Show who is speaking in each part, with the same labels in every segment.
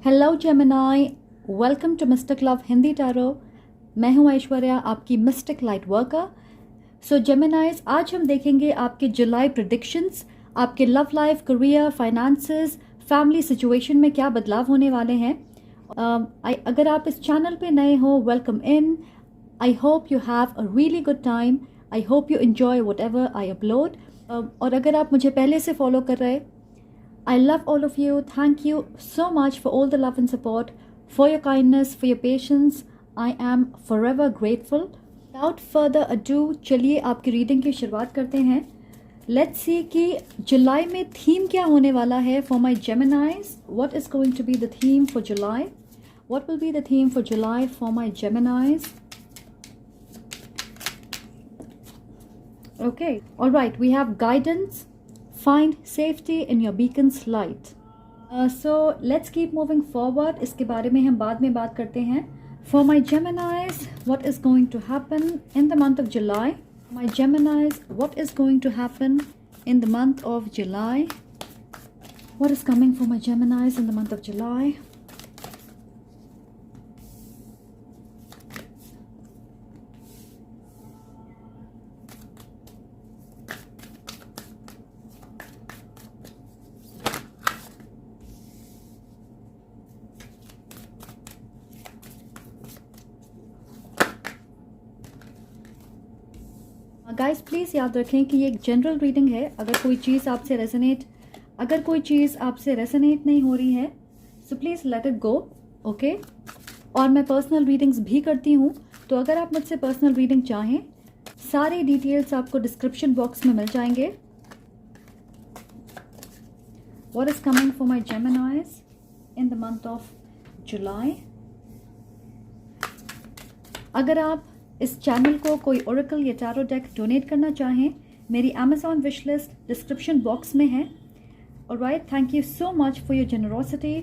Speaker 1: Hello Gemini, welcome to mystic love Hindi tarot. मैं हूं ऐश्वर्या, आपकी mystic light worker. So Geminis, आज हम देखेंगे आपके जुलाई प्रेडिक्शंस, आपके love life, career, finances, family situation में क्या बदलाव होने वाले हैं। अगर आप इस चैनल पे नए हो, welcome in. I hope you have a really good time. I hope you enjoy what ever I upload. और अगर आप मुझे पहले से फॉलो कर रहे, I love all of you. Thank you so much for all the love and support, for your kindness, for your patience. I am forever grateful. Without further ado, चलिए आपकी रीडिंग की शुरुआत करते हैं। Let's see कि जुलाई में theme क्या होने वाला है for my Geminis. What is going to be the theme for July? What will be the theme for July for my Geminis? Okay, all right. We have guidance. Find safety in your beacon's light. So let's keep moving forward. इसके बारे में हम बाद में बात करते हैं. For my Geminis, what is going to happen in the month of July? My Geminis, what is going to happen in the month of July? What is coming for my Geminis in the month of July? Guys please याद रखें कि ये एक general reading है। अगर कोई चीज़ आपसे resonate नहीं हो रही है, so please let it go, okay. और मैं पर्सनल रीडिंग्स भी करती हूँ, तो अगर आप मुझसे पर्सनल रीडिंग चाहें, सारे डिटेल्स आपको डिस्क्रिप्शन बॉक्स में मिल जाएंगे। What is coming for my जेमिनाइज in the month of July. अगर आप इस चैनल को कोई ओरेकल या टैरो डेक डोनेट करना चाहें, मेरी Amazon wish list description box में है। Alright, thank you so much for your generosity,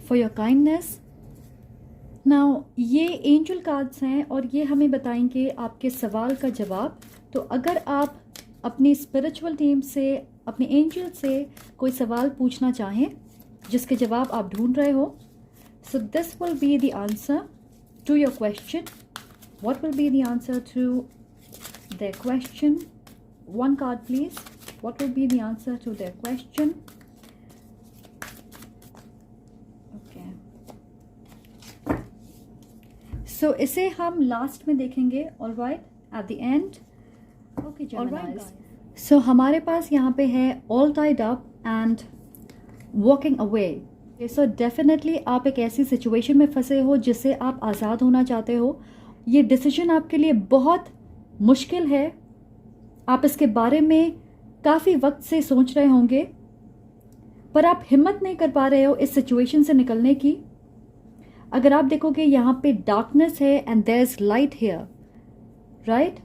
Speaker 1: for your kindness. Now ये एंजल कार्ड्स हैं और ये हमें बताएंगे आपके सवाल का जवाब। तो अगर आप अपनी स्पिरिचुअल टीम से, अपने एंजल से कोई सवाल पूछना चाहें जिसके जवाब आप ढूंढ रहे हो, so this will be the answer to your question. What will be the answer to their question? One card, please. What will be the answer to their question? Okay. So इसे हम लास्ट में देखेंगे. All right. At the end. Okay, Geminis. So हमारे पास यहाँ पे है all tied up and walking away. So definitely आप एक ऐसी सिचुएशन में फंसे हो जिससे आप आज़ाद होना चाहते हो. ये डिसीजन आपके लिए बहुत मुश्किल है। आप इसके बारे में काफ़ी वक्त से सोच रहे होंगे, पर आप हिम्मत नहीं कर पा रहे हो इस सिचुएशन से निकलने की। अगर आप देखोगे यहाँ पे डार्कनेस है and there is light here, right.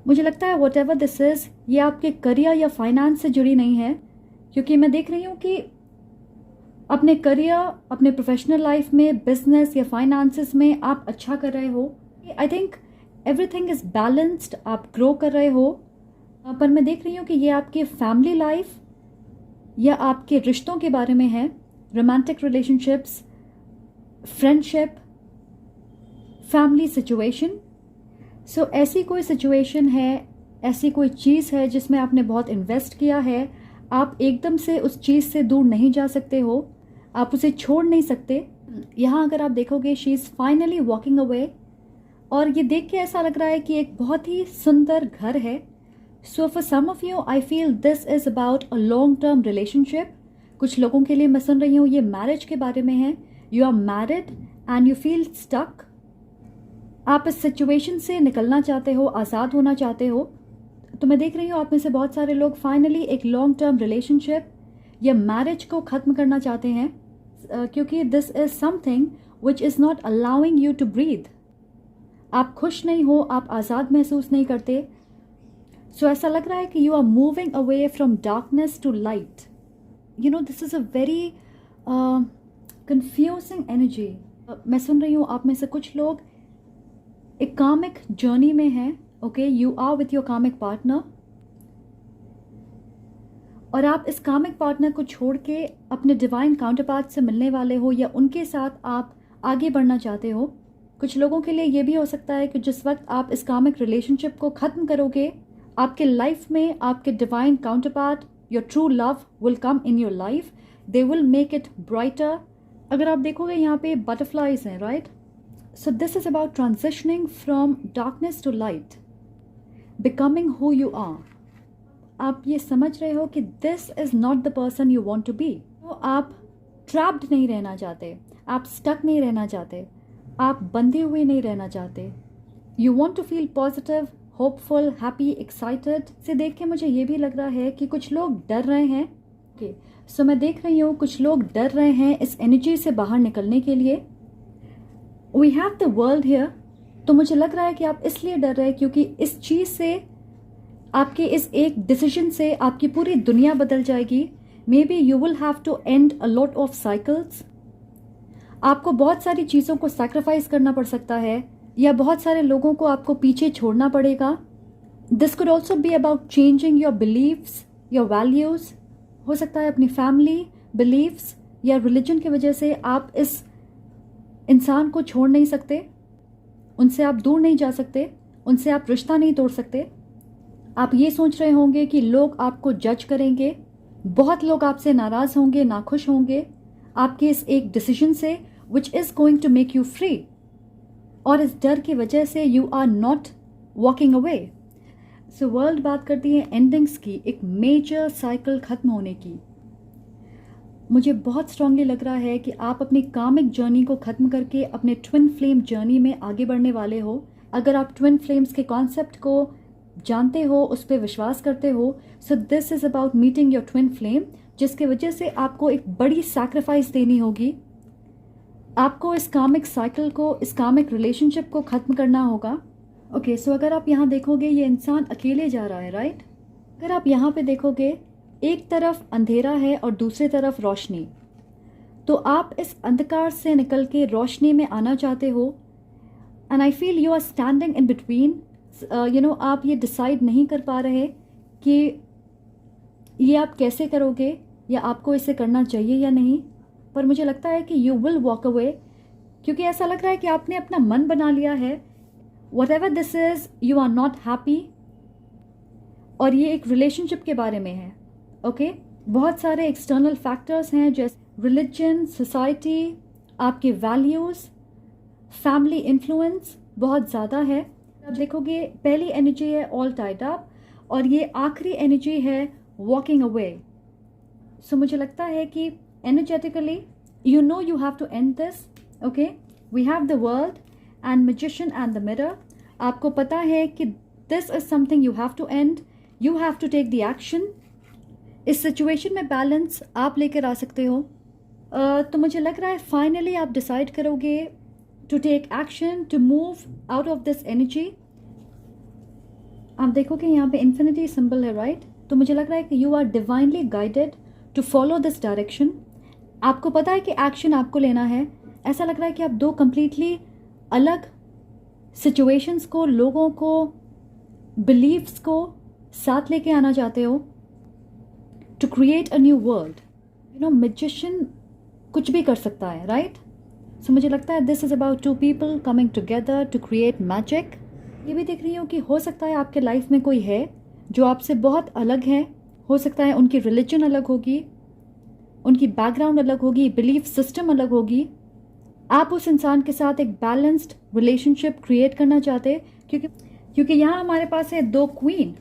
Speaker 1: मुझे लगता है वॉट एवर दिस इज, ये आपके करियर या फाइनेंस से जुड़ी नहीं है, क्योंकि मैं देख रही हूँ कि अपने करियर, अपने प्रोफेशनल लाइफ में, बिजनेस या फाइनेंसेस में आप अच्छा कर रहे हो। I think everything is balanced, आप ग्रो कर रहे हो। पर मैं देख रही हूँ कि ये आपके फैमिली लाइफ या आपके रिश्तों के बारे में है, romantic relationships, friendship, family situation. So ऐसी कोई सिचुएशन है, ऐसी कोई चीज़ है जिसमें आपने बहुत इन्वेस्ट किया है। आप एकदम से उस चीज़ से दूर नहीं जा सकते हो, आप उसे छोड़ नहीं सकते। यहाँ अगर आप देखोगे, she is finally walking away, और ये देख के ऐसा लग रहा है कि एक बहुत ही सुंदर घर है। So for some of you I feel this is about a long term relationship. कुछ लोगों के लिए मैं सुन रही हूँ ये मैरिज के बारे में है। You are married and you feel stuck. आप इस सिचुएशन से निकलना चाहते हो, आज़ाद होना चाहते हो। तो मैं देख रही हूँ आप में से बहुत सारे लोग फाइनली एक लॉन्ग टर्म रिलेशनशिप या मैरिज को ख़त्म करना चाहते हैं, क्योंकि this is something which is not allowing you to breathe. आप खुश नहीं हो, आप आज़ाद महसूस नहीं करते। सो ऐसा लग रहा है कि you are moving away from darkness to light. You know, this is a very confusing energy. मैं सुन रही हूँ आप में से कुछ लोग एक कामिक जर्नी में हैं। Okay, you are with your karmic partner, और आप इस कामिक पार्टनर को छोड़ के अपने डिवाइन काउंटरपार्ट से मिलने वाले हो या उनके साथ आप आगे बढ़ना चाहते हो। कुछ लोगों के लिए ये भी हो सकता है कि जिस वक्त आप इस कामिक रिलेशनशिप को ख़त्म करोगे, आपके लाइफ में आपके divine counterpart, your true love will come in your life, they will make it brighter. अगर आप देखोगे यहाँ पे बटरफ्लाइज हैं, right? So this is about transitioning from darkness to light, becoming who you are. आप ये समझ रहे हो कि this is not the person you want to be. तो आप ट्रैप्ड नहीं रहना चाहते, आप स्टक नहीं रहना चाहते, आप बंधे हुए नहीं रहना चाहते। You want to feel positive, hopeful, happy, excited. से देख के मुझे ये भी लग रहा है कि कुछ लोग डर रहे हैं। ओके, सो मैं देख रही हूँ कुछ लोग डर रहे हैं इस एनर्जी से बाहर निकलने के लिए। We have the world here. तो मुझे लग रहा है कि आप इसलिए डर रहे हैं क्योंकि इस चीज़ से, आपके इस एक डिसीजन से आपकी पूरी दुनिया बदल जाएगी। Maybe you will have to end a lot of cycles. आपको बहुत सारी चीज़ों को सैक्रिफाइस करना पड़ सकता है या बहुत सारे लोगों को आपको पीछे छोड़ना पड़ेगा। This could also be about changing your beliefs, your values. हो सकता है अपनी फैमिली, बिलीव्स या रिलीजन की वजह से आप इस इंसान को छोड़ नहीं सकते, उनसे आप दूर नहीं जा सकते, उनसे आप रिश्ता नहीं तोड़ सकते। आप ये सोच रहे होंगे कि लोग आपको जज करेंगे, बहुत लोग आपसे नाराज़ होंगे, नाखुश होंगे आपके इस एक डिसीजन से which is going to make you free. और इस डर की वजह से you are not walking away. So world बात करती है एंडिंग्स की, एक मेजर साइकिल ख़त्म होने की। मुझे बहुत स्ट्रांगली लग रहा है कि आप अपनी कामिक जर्नी को ख़त्म करके अपने ट्विन फ्लेम जर्नी में आगे बढ़ने वाले हो। अगर आप ट्विन फ्लेम्स के कॉन्सेप्ट को जानते हो, उस पर विश्वास करते हो, so this is about meeting your twin flame, जिसके वजह से आपको एक बड़ी सैक्रिफाइस देनी होगी। आपको इस कामिक साइकिल को, इस कामिक रिलेशनशिप को ख़त्म करना होगा। ओके, सो अगर आप यहाँ देखोगे ये इंसान अकेले जा रहा है, राइट? अगर आप यहाँ पे देखोगे एक तरफ अंधेरा है और दूसरी तरफ रोशनी, तो आप इस अंधकार से निकल के रोशनी में आना चाहते हो। And I feel you are standing in between. आप ये डिसाइड नहीं कर पा रहे कि ये आप कैसे करोगे या आपको इसे करना चाहिए या नहीं। पर मुझे लगता है कि यू विल वॉक अवे, क्योंकि ऐसा लग रहा है कि आपने अपना मन बना लिया है। Whatever this is, you are not happy. और ये एक रिलेशनशिप के बारे में है। ओके, बहुत सारे एक्सटर्नल फैक्टर्स हैं जैसे रिलीजन, सोसाइटी, आपके वैल्यूज़, फैमिली इन्फ्लुएंस बहुत ज़्यादा है। आप देखोगे पहली एनर्जी है ऑल टाइड अप और ये आखिरी एनर्जी है वॉकिंग अवे। सो मुझे लगता है कि energetically you know you have to end this. Okay, we have the world and magician and the mirror. आपको पता है कि this is something you have to end, you have to take the action. इस situation में balance आप लेकर आ सकते हो। तो मुझे लग रहा है फाइनली आप डिसाइड करोगे to take action, to move out of this energy. आप देखोगे यहाँ पे इन्फिनिटी सिंबल है, राइट? तो मुझे लग रहा है कि you are divinely guided to follow this direction. आपको पता है कि एक्शन आपको लेना है। ऐसा लग रहा है कि आप दो कंप्लीटली अलग सिचुएशंस को, लोगों को, बिलीव्स को साथ लेके आना चाहते हो to create a new world. Magician कुछ भी कर सकता है, राइट? सो मुझे लगता है this is about two people coming together to create magic. ये भी देख रही हूँ कि हो सकता है आपके लाइफ में कोई है जो आपसे बहुत अलग है। हो सकता है उनकी रिलीजन अलग होगी, उनकी बैकग्राउंड अलग होगी, बिलीफ सिस्टम अलग होगी। आप उस इंसान के साथ एक बैलेंस्ड रिलेशनशिप क्रिएट करना चाहते, क्योंकि यहाँ हमारे पास है दो क्वीन,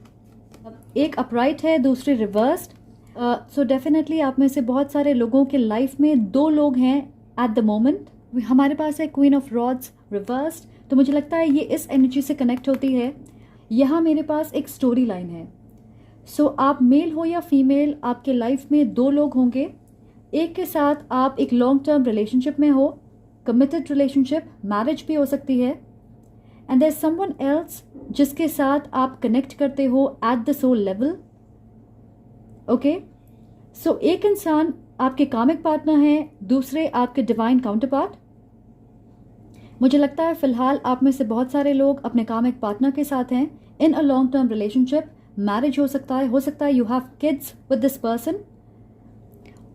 Speaker 1: एक अपराइट है, दूसरी रिवर्स्ड। सो डेफिनेटली आप में से बहुत सारे लोगों के लाइफ में दो लोग हैं एट द मोमेंट। हमारे पास है क्वीन ऑफ रॉड्स रिवर्स्ड, तो मुझे लगता है ये इस एनर्जी से कनेक्ट होती है। यहाँ मेरे पास एक स्टोरी लाइन है। सो आप मेल हो या फीमेल, आपके लाइफ में दो लोग होंगे। एक के साथ आप एक लॉन्ग टर्म रिलेशनशिप में हो, कमिटेड रिलेशनशिप, मैरिज भी हो सकती है। And there is someone else जिसके साथ आप कनेक्ट करते हो at the soul level. Okay, so एक इंसान आपके कामिक पार्टनर है, दूसरे आपके डिवाइन काउंटर पार्ट। मुझे लगता है फिलहाल आप में से बहुत सारे लोग अपने कामिक पार्टनर के साथ हैं in a long term relationship, marriage हो सकता है you have kids with this person,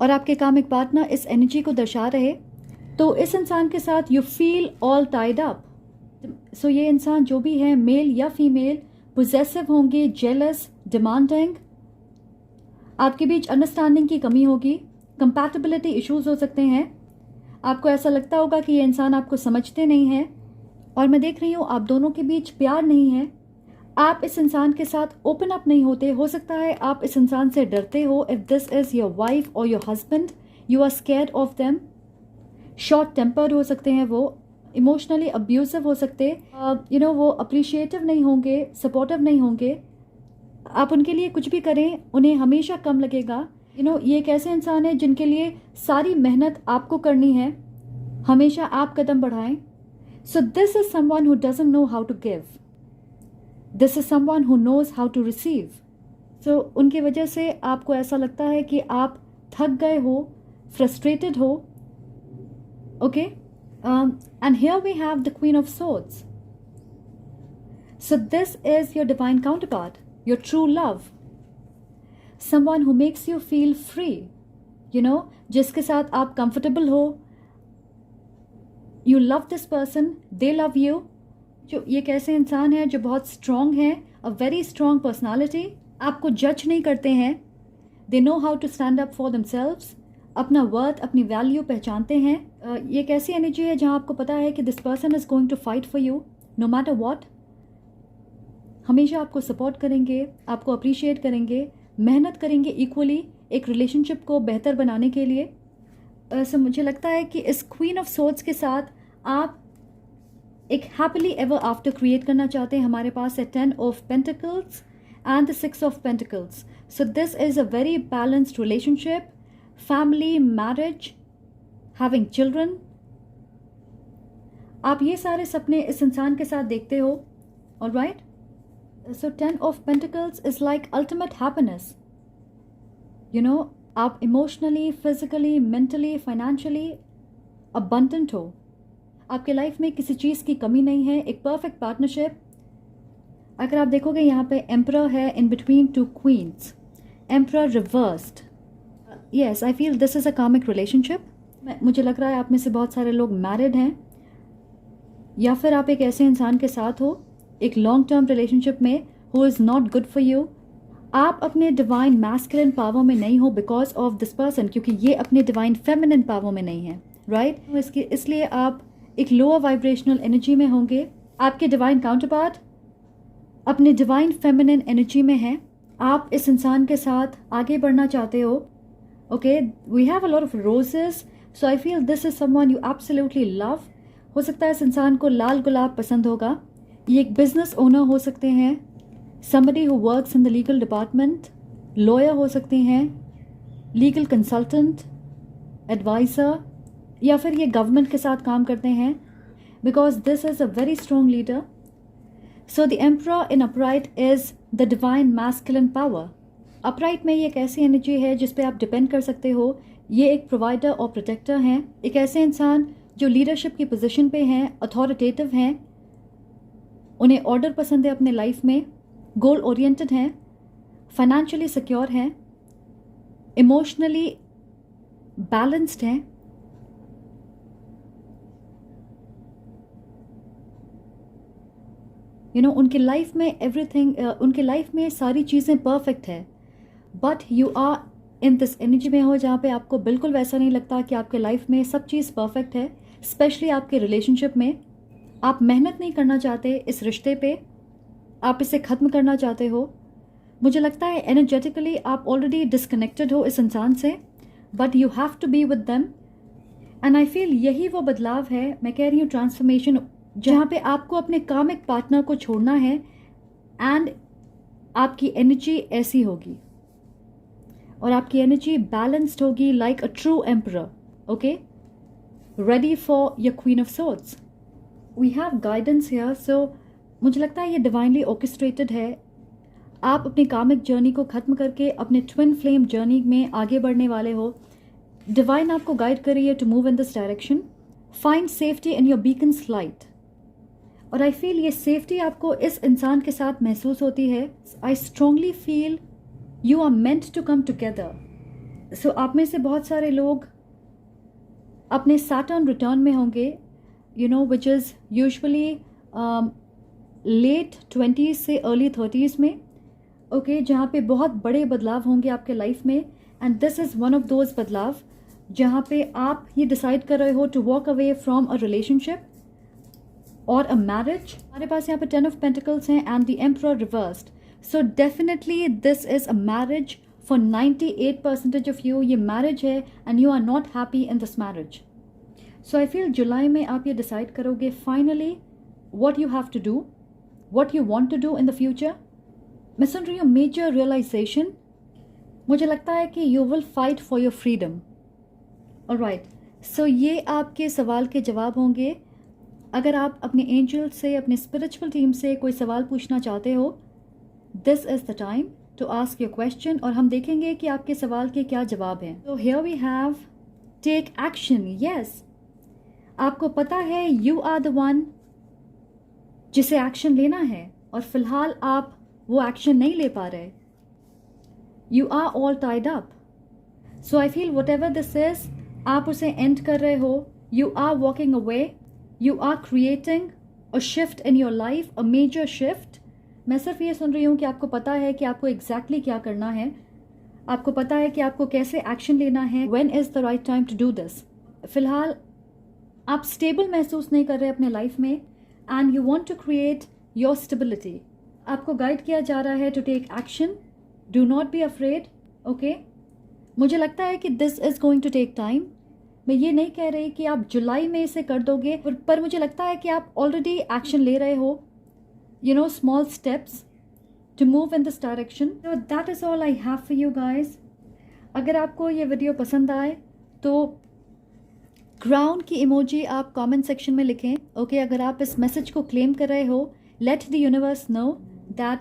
Speaker 1: और आपके कामिक पार्टनर इस एनर्जी को दर्शा रहे, तो इस इंसान के साथ you feel all tied up. So ये इंसान जो भी है, मेल या फीमेल, पोजेसिव होंगे, जेलस, डिमांडिंग, आपके बीच अंडरस्टैंडिंग की कमी होगी, कंपैटिबिलिटी इश्यूज हो सकते हैं, आपको ऐसा लगता होगा कि ये इंसान आपको समझते नहीं है, और मैं देख रही हूँ आप दोनों के बीच प्यार नहीं है, आप इस इंसान के साथ ओपन अप नहीं होते। हो सकता है आप इस इंसान से डरते हो। If this is your wife और your husband, you are scared of them. Short tempered हो सकते हैं वो, इमोशनली अब्यूसिव हो सकते, वो अप्रिशिएटिव नहीं होंगे, सपोर्टिव नहीं होंगे, आप उनके लिए कुछ भी करें उन्हें हमेशा कम लगेगा। ये एक ऐसे इंसान है जिनके लिए सारी मेहनत आपको करनी है, हमेशा आप कदम बढ़ाएं। So this is someone who doesn't know how to give, this is someone who knows how to receive. So उनकी वजह से आपको ऐसा लगता है कि आप थक गए हो, फ्रस्ट्रेटेड हो। Okay, and here we have the queen of swords. So this is your divine counterpart, your true love, someone who makes you feel free, जिसके साथ आप comfortable हो, you love this person, they love you। जो ये कैसे इंसान है जो बहुत strong है, a very strong personality, आपको judge नहीं करते हैं, they know how to stand up for themselves, अपना worth, अपनी value पहचानते हैं। ये एक ऐसी energy है जहाँ आपको पता है कि this person is going to fight for you no matter what, हमेशा आपको सपोर्ट करेंगे, आपको अप्रिशिएट करेंगे, मेहनत करेंगे इक्वली एक रिलेशनशिप को बेहतर बनाने के लिए। सो मुझे लगता है कि इस क्वीन ऑफ सोर्ड्स के साथ आप एक हैप्पीली एवर आफ्टर क्रिएट करना चाहते हैं। हमारे पास है 10 of pentacles and the 6 of pentacles. So this is a very balanced relationship, family, marriage, having children. आप ये सारे सपने इस इंसान के साथ देखते हो, alright. So 10 of Pentacles is like ultimate happiness. आप emotionally, physically, mentally, financially abundant हो, आपके लाइफ में किसी चीज़ की कमी नहीं है, एक परफेक्ट पार्टनरशिप। अगर आप देखोगे यहाँ पे एम्परर है in between two queens, emperor reversed. Yes, I feel this is a karmic relationship. मुझे लग रहा है आप में से बहुत सारे लोग मैरिड हैं, या फिर आप एक ऐसे इंसान के साथ हो एक लॉन्ग टर्म रिलेशनशिप में who is not good for you. आप अपने डिवाइन मैस्कुलिन पावर में नहीं हो बिकॉज ऑफ दिस पर्सन, क्योंकि ये अपने डिवाइन फेमिनिन पावर में नहीं है, राइट। इसलिए आप एक लोअर वाइब्रेशनल एनर्जी में होंगे। आपके डिवाइन काउंटरपार्ट अपने डिवाइन फेमिनिन एनर्जी में है। आप इस इंसान के साथ आगे बढ़ना चाहते हो। Okay, we have a lot of roses, so I feel this is someone you absolutely love. हो सकता है इस इंसान को लाल गुलाब पसंद होगा। ये एक बिजनेस ओनर हो सकते हैं, somebody who works in the legal department, lawyer हो सकते हैं, लीगल कंसल्टेंट, एडवाइज़र, या फिर ये गवर्नमेंट के साथ काम करते हैं, because this is a very strong leader. So the emperor in upright is the divine masculine power. Upright में ये एक ऐसी एनर्जी है जिस पे आप डिपेंड कर सकते हो। ये एक प्रोवाइडर और प्रोटेक्टर हैं, एक ऐसे इंसान जो लीडरशिप की पोजीशन पे हैं, अथॉरिटेटिव हैं, उन्हें ऑर्डर पसंद है अपने लाइफ में, गोल ओरिएंटेड हैं, फाइनेंशियली सिक्योर हैं, इमोशनली बैलेंस्ड हैं, उनकी लाइफ में एवरीथिंग, उनकी लाइफ में सारी चीज़ें परफेक्ट है। But you are in this energy में हो जहाँ पे आपको बिल्कुल वैसा नहीं लगता कि आपके लाइफ में सब चीज़ परफेक्ट है। स्पेशली आपके रिलेशनशिप में आप मेहनत नहीं करना चाहते इस रिश्ते पे, आप इसे ख़त्म करना चाहते हो। मुझे लगता है एनर्जेटिकली आप ऑलरेडी डिस्कनेक्टेड हो इस इंसान से, but you have to be with them. And I feel यही वो बदलाव है, मैं कह रही हूँ ट्रांसफॉर्मेशन, जहाँ पे आपको अपने कामिक पार्टनर को छोड़ना है एंड आपकी एनर्जी ऐसी होगी और आपकी एनर्जी बैलेंस्ड होगी like a true emperor. Okay, ready for your queen of swords. We have guidance here, so मुझे लगता है ये डिवाइनली ऑर्केस्ट्रेटेड है। आप अपनी कामिक जर्नी को ख़त्म करके अपने ट्विन फ्लेम जर्नी में आगे बढ़ने वाले हो। डिवाइन आपको गाइड कर रही है to move in this direction. Find safety in your beacons light. और आई फील ये सेफ्टी आपको इस इंसान के साथ महसूस होती है. I strongly feel you are meant to come together. So आप में से बहुत सारे लोग अपने सैटर्न रिटर्न में होंगे, you know, which is usually late 20s से अर्ली 30s में, ओके, जहाँ पे बहुत बड़े बदलाव होंगे आपके लाइफ में. And this is one of those बदलाव जहाँ पे आप ये डिसाइड कर रहे हो to walk away from a relationship और अ मैरिज. हमारे पास यहाँ पे 10 ऑफ पेंटिकल्स हैं and the emperor reversed. So definitely this is a marriage for 98% of you. ये मैरिज है and you are not happy in this marriage. So I feel जुलाई में आप ये डिसाइड करोगे finally what you have to do, what you want to do in the future. मैं सुन रही हूँ मेजर रियलाइजेशन. मुझे लगता है कि you will fight for your freedom. Alright, so ये आपके सवाल के जवाब होंगे. अगर आप अपने एंजल से, अपने स्पिरिचुअल टीम से कोई सवाल पूछना चाहते हो, this is the time to ask your question और हम देखेंगे कि आपके सवाल के क्या जवाब हैं. So here we have take action. Yes, आपको पता है you are the one जिसे एक्शन लेना है और फिलहाल आप वो एक्शन नहीं ले पा रहे. You are all tied up. So I feel whatever this is, आप उसे एंड कर रहे हो. You are walking away. You are creating a shift in your life, a major shift. मैं सिर्फ ये सुन रही हूँ कि आपको पता है कि आपको एग्जैक्टली क्या करना है. आपको पता है कि आपको कैसे एक्शन लेना है. When is the right time to do this. फिलहाल आप स्टेबल महसूस नहीं कर रहे अपने लाइफ में and you want to create your stability. आपको गाइड किया जा रहा है to take action. Do not be afraid. Okay? मुझे लगता है कि this is going to take time. मैं ये नहीं कह रही कि आप जुलाई में इसे कर दोगे, पर मुझे लगता है कि आप ऑलरेडी एक्शन ले रहे हो. You know, small steps to move in this direction. So that is all I have for you guys. अगर आपको ये वीडियो पसंद आए तो क्राउन की इमोजी आप कमेंट सेक्शन में लिखें. ओके, अगर आप इस मैसेज को क्लेम कर रहे हो, let the universe know that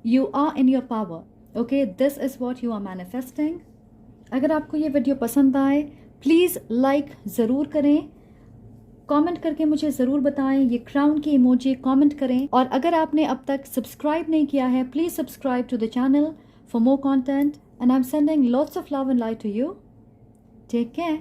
Speaker 1: you are in your power. Okay, this is what you are manifesting. अगर आपको ये वीडियो पसंद आए प्लीज़ लाइक ज़रूर करें. कमेंट करके मुझे ज़रूर बताएं, ये क्राउन की इमोजी कमेंट करें. और अगर आपने अब तक सब्सक्राइब नहीं किया है, please subscribe to the channel for more content. And I am sending lots of love and light to you. Take care.